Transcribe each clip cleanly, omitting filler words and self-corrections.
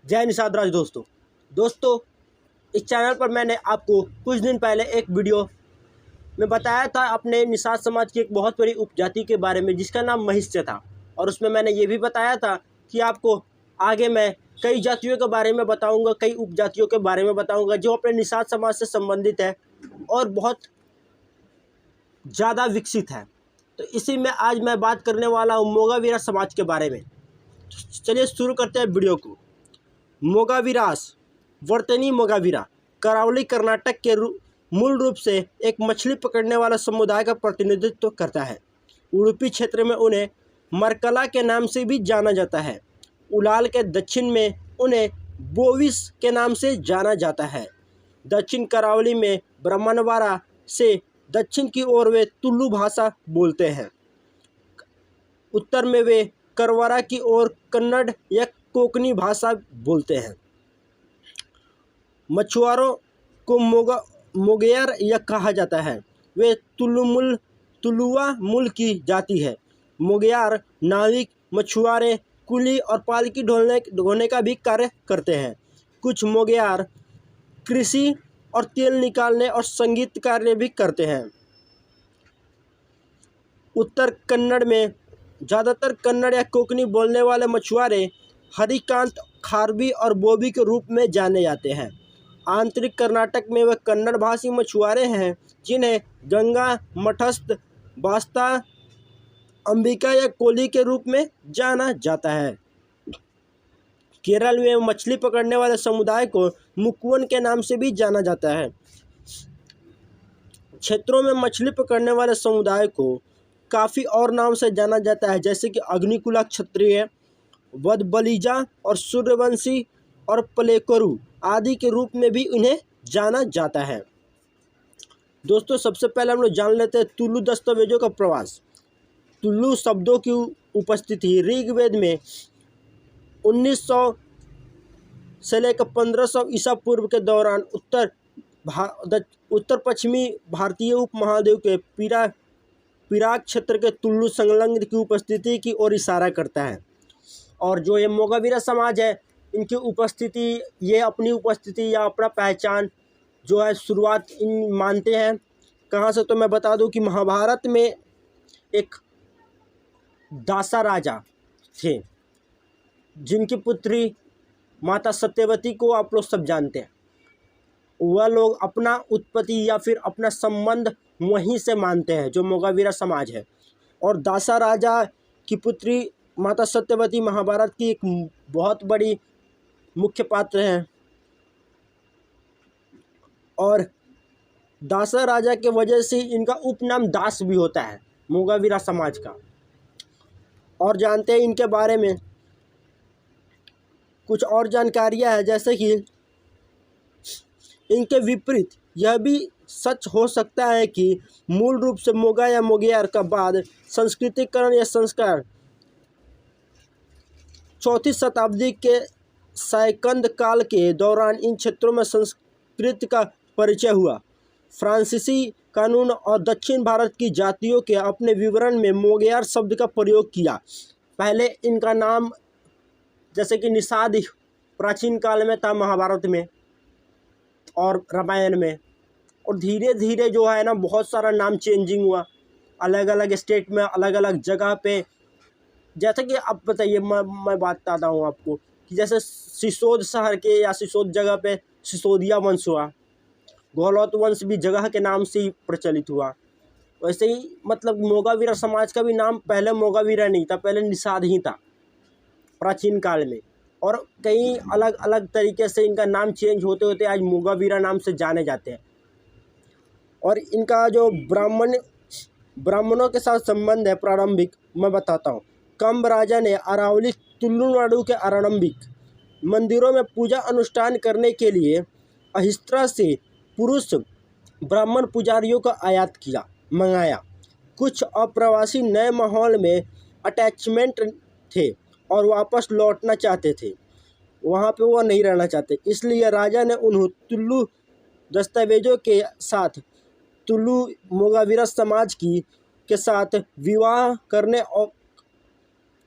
जय निषाद राज दोस्तों इस चैनल पर मैंने आपको कुछ दिन पहले एक वीडियो में बताया था अपने निषाद समाज की एक बहुत बड़ी उपजाति के बारे में जिसका नाम महिष्य था। और उसमें मैंने ये भी बताया था कि आपको आगे मैं कई जातियों के बारे में बताऊंगा, कई उपजातियों के बारे में बताऊंगा जो अपने निषाद समाज से संबंधित है और बहुत ज़्यादा विकसित है। तो इसी में आज मैं बात करने वाला हूँ मोगावीरा समाज के बारे में। चलिए शुरू करते हैं वीडियो को। मोगावीरास वर्तनी मोगावीरा करावली कर्नाटक के मूल रूप से एक मछली पकड़ने वाला समुदाय का प्रतिनिधित्व करता है। उडुपी क्षेत्र में उन्हें मरकला के नाम से भी जाना जाता है। उलाल के दक्षिण में उन्हें बोविस के नाम से जाना जाता है। दक्षिण करावली में ब्राह्मणवाड़ा से दक्षिण की ओर वे तुलु भाषा बोलते हैं। उत्तर में वे करवरा की ओर कन्नड़ या कोंकणी भाषा बोलते हैं। मछुआरों को मोगेयर या कहा जाता है। वे तुलुवा मूल की जाति है। मोगेयार नाविक, मछुआरे, कुली और पालकी ढोने का भी कार्य करते हैं। कुछ मोगेयार कृषि और तेल निकालने और संगीत कार्य भी करते हैं। उत्तर कन्नड़ में ज़्यादातर कन्नड़ या कोंकणी बोलने वाले मछुआरे हरिकांत, खारबी और बोबी के रूप में जाने जाते हैं। आंतरिक कर्नाटक में वे कन्नड़ भाषी मछुआरे हैं जिन्हें गंगा, मठस्थ, बास्ता, अंबिका या कोली के रूप में जाना जाता है। केरल में मछली पकड़ने वाले समुदाय को मुकुवन के नाम से भी जाना जाता है। क्षेत्रों में मछली पकड़ने वाले समुदाय को काफ़ी और नाम से जाना जाता है, जैसे कि अग्निकुला क्षत्रिय, वदबलिजा और सूर्यवंशी और पलेकरू आदि के रूप में भी इन्हें जाना जाता है। दोस्तों सबसे पहले हम लोग जान लेते हैं तुलु दस्तावेजों का प्रवास। तुलु शब्दों की उपस्थिति ऋग्वेद में 1900 से लेकर 1500 ईसा पूर्व के दौरान उत्तर पश्चिमी भारतीय उपमहाद्वीप के पिराक क्षेत्र के तुलु संलग्न की उपस्थिति की ओर इशारा करता है। और जो ये मोगावीरा समाज है इनकी उपस्थिति, ये अपनी उपस्थिति या अपना पहचान जो है शुरुआत इन मानते हैं कहाँ से, तो मैं बता दूं कि महाभारत में एक दासा राजा थे जिनकी पुत्री माता सत्यवती को आप लोग सब जानते हैं। वह लोग अपना उत्पत्ति या फिर अपना संबंध वहीं से मानते हैं जो मोगावीरा समाज है। और दासा राजा की पुत्री माता सत्यवती महाभारत की एक बहुत बड़ी मुख्य पात्र हैं। और दासा राजा के वजह से इनका उपनाम दास भी होता है मोगावीरा समाज का। और जानते हैं इनके बारे में कुछ और जानकारियां हैं, जैसे कि इनके विपरीत यह भी सच हो सकता है कि मूल रूप से मोगा या मोगेयार का बाद संस्कृतिकरण या संस्कार 4वीं शताब्दी के सायकंद काल के दौरान इन क्षेत्रों में संस्कृत का परिचय हुआ। फ्रांसीसी कानून और दक्षिण भारत की जातियों के अपने विवरण में मोगेयार शब्द का प्रयोग किया। पहले इनका नाम जैसे कि निषाद प्राचीन काल में था महाभारत में और रामायण में, और धीरे धीरे जो है ना बहुत सारा नाम चेंजिंग हुआ अलग अलग स्टेट में, अलग अलग जगह पे। जैसे कि आप बताइए, मैं बात बताता हूँ आपको कि जैसे सिसोद शहर के या सिसोद जगह पे सिसोदिया वंश हुआ, गहलोत वंश भी जगह के नाम से ही प्रचलित हुआ। वैसे ही मतलब मोगावीरा समाज का भी नाम पहले मोगावीरा नहीं था, पहले निषाद ही था प्राचीन काल में। और कई अलग अलग तरीके से इनका नाम चेंज होते होते आज मोगावीरा नाम से जाने जाते हैं। और इनका जो ब्राह्मणों के साथ संबंध है प्रारंभिक मैं बताता हूँ। कंब राजा ने अरावली तुलुनाडु के आरंभिक मंदिरों में पूजा अनुष्ठान करने के लिए अहिस्त्रा से पुरुष ब्राह्मण पुजारियों का आयात मंगाया। कुछ अप्रवासी नए माहौल में अटैचमेंट थे और वापस लौटना चाहते थे, वहाँ पे वो नहीं रहना चाहते, इसलिए राजा ने उन्हें तुलु दस्तावेजों के साथ तुलु मोगावीरा समाज के साथ विवाह करने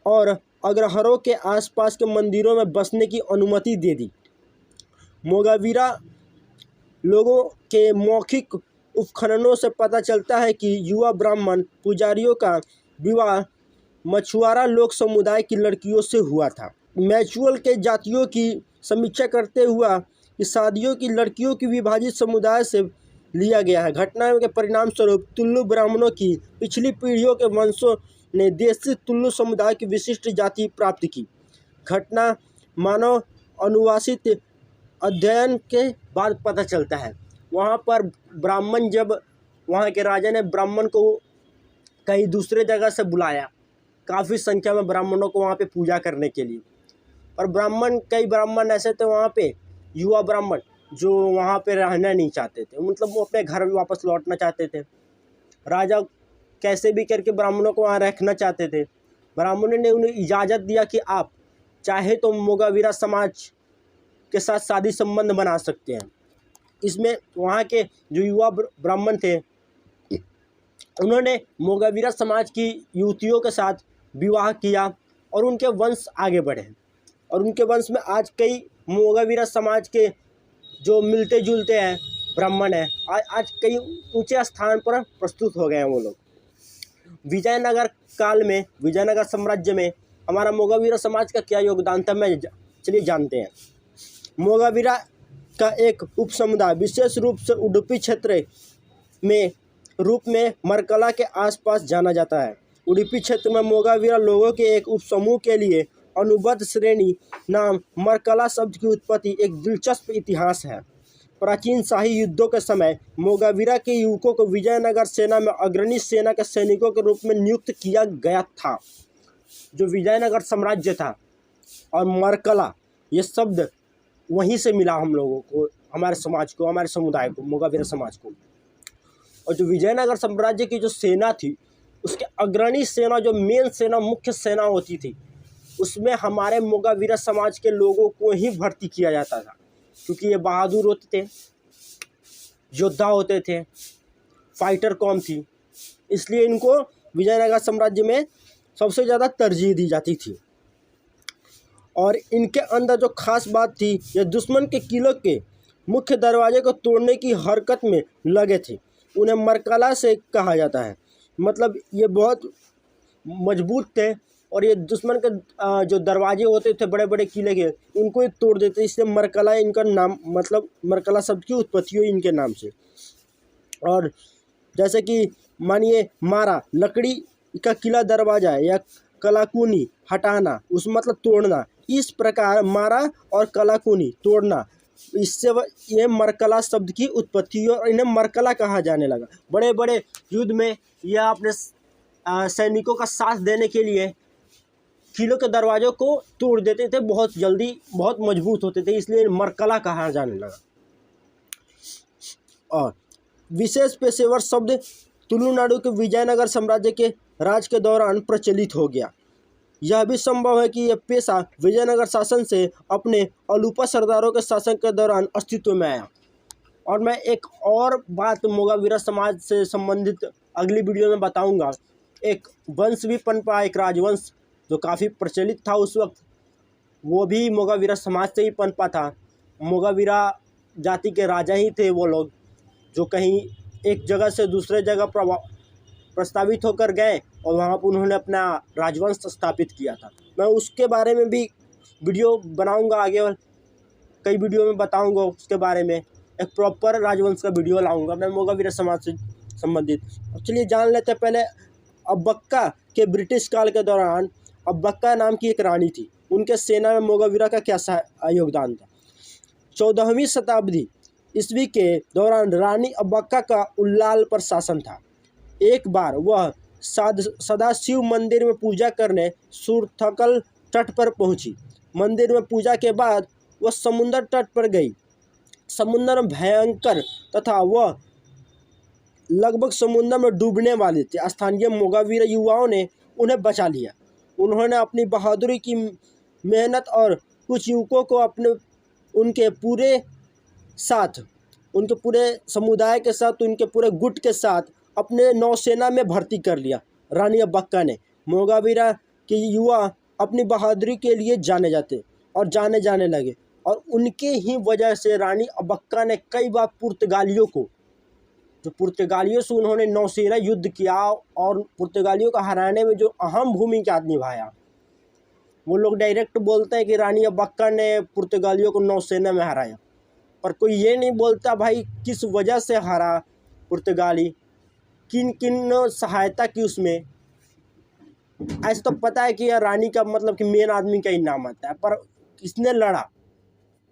और अग्रहारों के आसपास के मंदिरों में बसने की अनुमति दे दी। मोगावीरा लोगों के मौखिक उपखननों से पता चलता है कि युवा ब्राह्मण पुजारियों का विवाह मछुआरा लोक समुदाय की लड़कियों से हुआ था। मैचुअल के जातियों की समीक्षा करते हुआ कि शादियों की लड़कियों की विभाजित समुदाय से लिया गया है। घटना के परिणाम स्वरूप तुल्लु ब्राह्मणों की पिछली पीढ़ियों के वंशों ने देशी तुल्लु समुदाय की विशिष्ट जाति प्राप्त की। घटना मानव अनुवासित अध्ययन के बाद पता चलता है। वहाँ पर ब्राह्मण, जब वहाँ के राजा ने ब्राह्मण को कहीं दूसरे जगह से बुलाया, काफ़ी संख्या में ब्राह्मणों को वहाँ पे पूजा करने के लिए, पर कई ब्राह्मण ऐसे थे वहाँ पे, युवा ब्राह्मण, जो वहाँ पे रहना नहीं चाहते थे, मतलब वो अपने घर वापस लौटना चाहते थे। राजा कैसे भी करके ब्राह्मणों को वहाँ रखना चाहते थे। ब्राह्मणों ने उन्हें इजाज़त दिया कि आप चाहे तो मोगावीरा समाज के साथ शादी संबंध बना सकते हैं। इसमें वहाँ के जो युवा ब्राह्मण थे, उन्होंने मोगावीरा समाज की युवतियों के साथ विवाह किया और उनके वंश आगे बढ़े। और उनके वंश में आज कई मोगावीरा समाज के जो मिलते जुलते हैं ब्राह्मण हैं, आज कई ऊंचे स्थान पर प्रस्तुत हो गए हैं वो लोग। विजयनगर काल में, विजयनगर साम्राज्य में हमारा मोगावीरा समाज का क्या योगदान था, चलिए जानते हैं। मोगावीरा का एक उपसमुदाय विशेष रूप से उडुपी क्षेत्र में रूप में मरकला के आसपास जाना जाता है। उडुपी क्षेत्र में मोगावीरा लोगों के एक उपसमूह के लिए अनुबद्ध श्रेणी नाम मरकला शब्द की उत्पत्ति एक दिलचस्प इतिहास है। प्राचीन शाही युद्धों के समय मोगावीरा के युवकों को विजयनगर सेना में अग्रणी सेना के सैनिकों के रूप में नियुक्त किया गया था। जो विजयनगर साम्राज्य था और मरकला, ये शब्द वहीं से मिला हम लोगों को, हमारे समाज को, हमारे समुदाय को, मोगावीरा समाज को। और जो विजयनगर साम्राज्य की जो सेना थी, उसके अग्रणी सेना, जो मेन सेना, मुख्य सेना होती थी, उसमें हमारे मोगावीरा समाज के लोगों को ही भर्ती किया जाता था, क्योंकि ये बहादुर होते थे, योद्धा होते थे, फाइटर कौम थी, इसलिए इनको विजयनगर साम्राज्य में सबसे ज़्यादा तरजीह दी जाती थी। और इनके अंदर जो खास बात थी, ये दुश्मन के किले के मुख्य दरवाजे को तोड़ने की हरकत में लगे थे। उन्हें मरकला से कहा जाता है, मतलब ये बहुत मजबूत थे और ये दुश्मन के जो दरवाजे होते थे बड़े बड़े किले के, उनको ही तोड़ देते, इसलिए मरकला इनका नाम, मतलब मरकला शब्द की उत्पत्ति हुई इनके नाम से। और जैसे कि मानिए मारा, लकड़ी का किला दरवाजा या कलाकुनी हटाना, उस मतलब तोड़ना, इस प्रकार मारा और कलाकुनी तोड़ना, इससे ये मरकला शब्द की उत्पत्ति हुई और इन्हें मरकला कहा जाने लगा। बड़े बड़े युद्ध में यह अपने सैनिकों का साथ देने के लिए किलों के दरवाजों को तोड़ देते थे, बहुत जल्दी, बहुत मजबूत होते थे, इसलिए मरकला कहा जाने लगा। और विशेष पेशेवर शब्द तुलुनाडु के विजयनगर साम्राज्य के राज के दौरान प्रचलित हो गया। यह भी संभव है कि यह पेशा विजयनगर शासन से अपने अलूपा सरदारों के शासन के दौरान अस्तित्व में आया। और मैं एक और बात मोगावीरा समाज से संबंधित अगली वीडियो में बताऊंगा। एक वंश भी पनपा, एक राजवंश जो काफ़ी प्रचलित था उस वक्त, वो भी मोगावीरा समाज से ही पनपा था। मोगावीरा जाति के राजा ही थे वो लोग, जो कहीं एक जगह से दूसरे जगह प्रस्तावित होकर गए और वहाँ पर उन्होंने अपना राजवंश स्थापित किया था। मैं उसके बारे में भी वीडियो बनाऊंगा, आगे कई वीडियो में बताऊंगा उसके बारे में, एक प्रॉपर राजवंश का वीडियो लाऊंगा मैं मोगावीरा समाज से संबंधित। चलिए जान लेते हैं पहले अब्बक्का के ब्रिटिश काल के दौरान अब्बक्का नाम की एक रानी थी, उनके सेना में मोगावीरा का क्या योगदान था। 14वीं शताब्दी ईस्वी के दौरान रानी अब्बक्का का उल्लाल पर शासन था। एक बार वह सदाशिव मंदिर में पूजा करने सुरथकल तट पर पहुंची। मंदिर में पूजा के बाद वह समुद्र तट पर गई। समुद्र भयंकर तथा वह लगभग समुद्र में डूबने वाले थे। स्थानीय मोगावीरा युवाओं ने उन्हें बचा लिया। उन्होंने अपनी बहादुरी की मेहनत और कुछ युवकों को उनके पूरे समुदाय के साथ, उनके पूरे गुट के साथ अपने नौसेना में भर्ती कर लिया। रानी अब्बक्का ने मोगावीरा के युवा अपनी बहादुरी के लिए जाने जाते और जाने लगे। और उनके ही वजह से रानी अब्बक्का ने कई बार पुर्तगालियों से उन्होंने नौसेना युद्ध किया और पुर्तगालियों को हराने में जो अहम भूमिका निभाया। वो लोग डायरेक्ट बोलते हैं कि रानी अब्बक्का ने पुर्तगालियों को नौसेना में हराया, पर कोई ये नहीं बोलता भाई किस वजह से हारा पुर्तगाली, किन किन सहायता की उसमें। ऐसे तो पता है कि रानी का मतलब कि मेन आदमी का ही नाम आता है, पर किसने लड़ा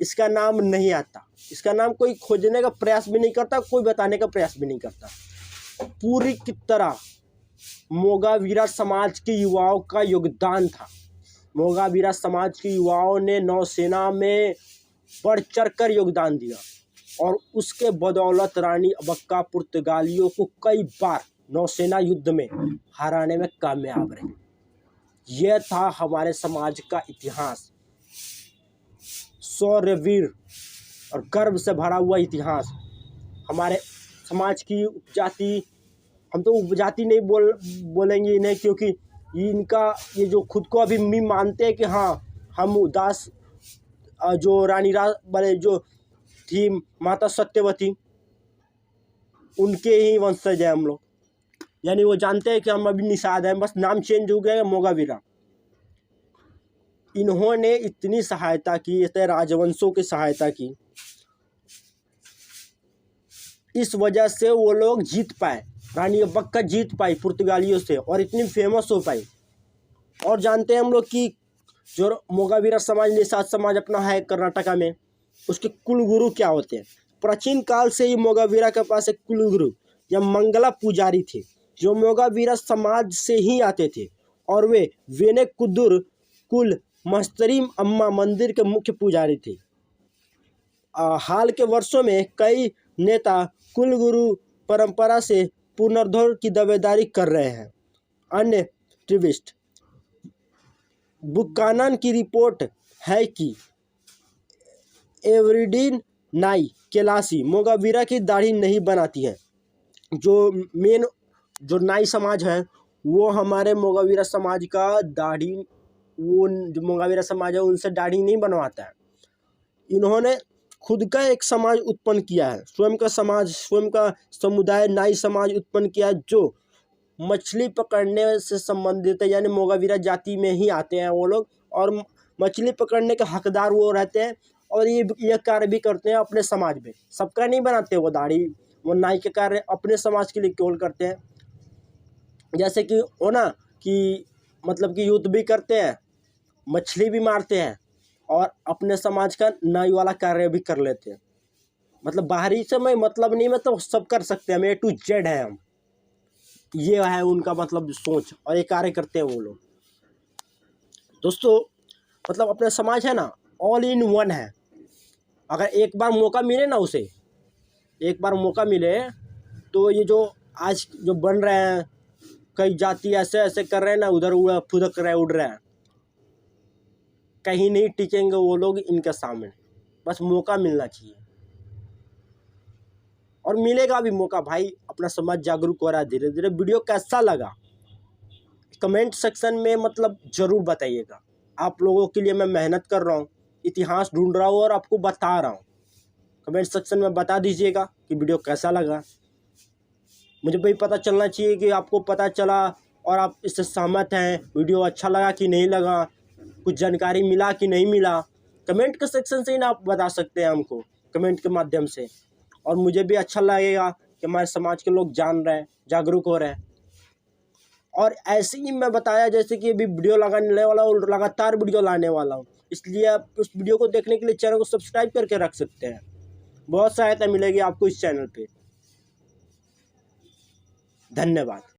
इसका नाम नहीं आता, इसका नाम कोई खोजने का प्रयास भी नहीं करता, कोई बताने का प्रयास भी नहीं करता। पूरी की तरह मोगावीरा समाज के युवाओं का योगदान था। मोगावीरा समाज के युवाओं ने नौसेना में बढ़ चढ़ कर योगदान दिया और उसके बदौलत रानी अब्बक्का पुर्तगालियों को कई बार नौसेना युद्ध में हराने में कामयाब रही। यह था हमारे समाज का इतिहास, शौर्यवीर और गर्व से भरा हुआ इतिहास। हमारे समाज की उपजाति, हम तो उपजाति नहीं बोलेंगे इन्हें, क्योंकि ये जो खुद को अभी भी मानते हैं कि हाँ हम उदास जो रानी जो थी माता सत्यवती, उनके ही वंशज हैं हम लोग। यानी वो जानते हैं कि हम अभी निषाद हैं, बस नाम चेंज हो गया है मोगावीरा। इन्होंने इतनी सहायता की, इतने राजवंशों की सहायता की, इस वजह से वो लोग जीत पाए, रानी अब्बक्का जीत पाई पुर्तगालियों से और इतनी फेमस हो पाई। और जानते हैं हम लोग कि जो मोगावीरा समाज निषाद समाज अपना है कर्नाटका में, उसके कुलगुरु क्या होते हैं। प्राचीन काल से ही मोगावीरा के पास एक कुलगुरु या मंगला पुजारी थे जो मोगावीरा समाज से ही आते थे और वे वेनेकुदुर कुल महस्तरीम अम्मा मंदिर के मुख्य पुजारी थे। हाल के वर्षों में कई नेता कुलगुरु परंपरा से पुनरुद्धार की दावेदारी कर रहे हैं। अन्य एक्टिविस्ट बुकानन की रिपोर्ट है कि एवरीडीन नाई केलासी मोगावीरा की दाढ़ी नहीं बनाती है। जो नाई समाज है वो हमारे मोगावीरा समाज का दाढ़ी, वो जो मोगावीरा समाज है उनसे दाढ़ी नहीं बनवाता है। इन्होंने खुद का एक समाज उत्पन्न किया है, स्वयं का समुदाय नाई समाज उत्पन्न किया है जो मछली पकड़ने से संबंधित है। यानी मोगावीरा जाति में ही आते हैं वो लोग और मछली पकड़ने के हकदार वो रहते हैं और ये कार्य भी करते हैं अपने समाज में। सबका नहीं बनाते वो दाढ़ी, वो नाई के कार्य अपने समाज के लिए केवल करते हैं। जैसे कि वो ना कि मतलब कि युद्ध भी करते हैं, मछली भी मारते हैं और अपने समाज का नाई वाला कार्य भी कर लेते हैं। मतलब बाहरी से मैं मतलब नहीं, मतलब सब कर सकते हैं, हम A to Z है हम। ये है उनका मतलब सोच और ये कार्य करते हैं वो लोग। दोस्तों मतलब अपना समाज है ना ऑल इन वन है। अगर एक बार मौका मिले ना, उसे एक बार मौका मिले तो ये जो आज जो बन रहे हैं कई जाति ऐसे ऐसे कर रहे हैं ना, उधर फुदक रहे उड़ रहे हैं, कहीं नहीं टिकेंगे वो लोग इनके सामने। बस मौका मिलना चाहिए और मिलेगा भी मौका भाई। अपना समाज जागरूक हो रहा है धीरे धीरे। वीडियो कैसा लगा कमेंट सेक्शन में मतलब ज़रूर बताइएगा। आप लोगों के लिए मैं मेहनत कर रहा हूँ, इतिहास ढूंढ रहा हूँ और आपको बता रहा हूँ। कमेंट सेक्शन में बता दीजिएगा कि वीडियो कैसा लगा। मुझे भी पता चलना चाहिए कि आपको पता चला और आप इससे सहमत हैं, वीडियो अच्छा लगा कि नहीं लगा, कुछ जानकारी मिला कि नहीं मिला। कमेंट के सेक्शन से ही ना आप बता सकते हैं हमको, कमेंट के माध्यम से। और मुझे भी अच्छा लगेगा कि हमारे समाज के लोग जान रहे हैं, जागरूक हो रहे हैं। और ऐसे ही मैं बताया जैसे कि अभी वीडियो लगाने वाला हूँ, लगातार वीडियो लाने वाला हूँ, इसलिए आप उस वीडियो को देखने के लिए चैनल को सब्सक्राइब करके रख सकते हैं। बहुत सहायता मिलेगी आपको इस चैनल पे। धन्यवाद।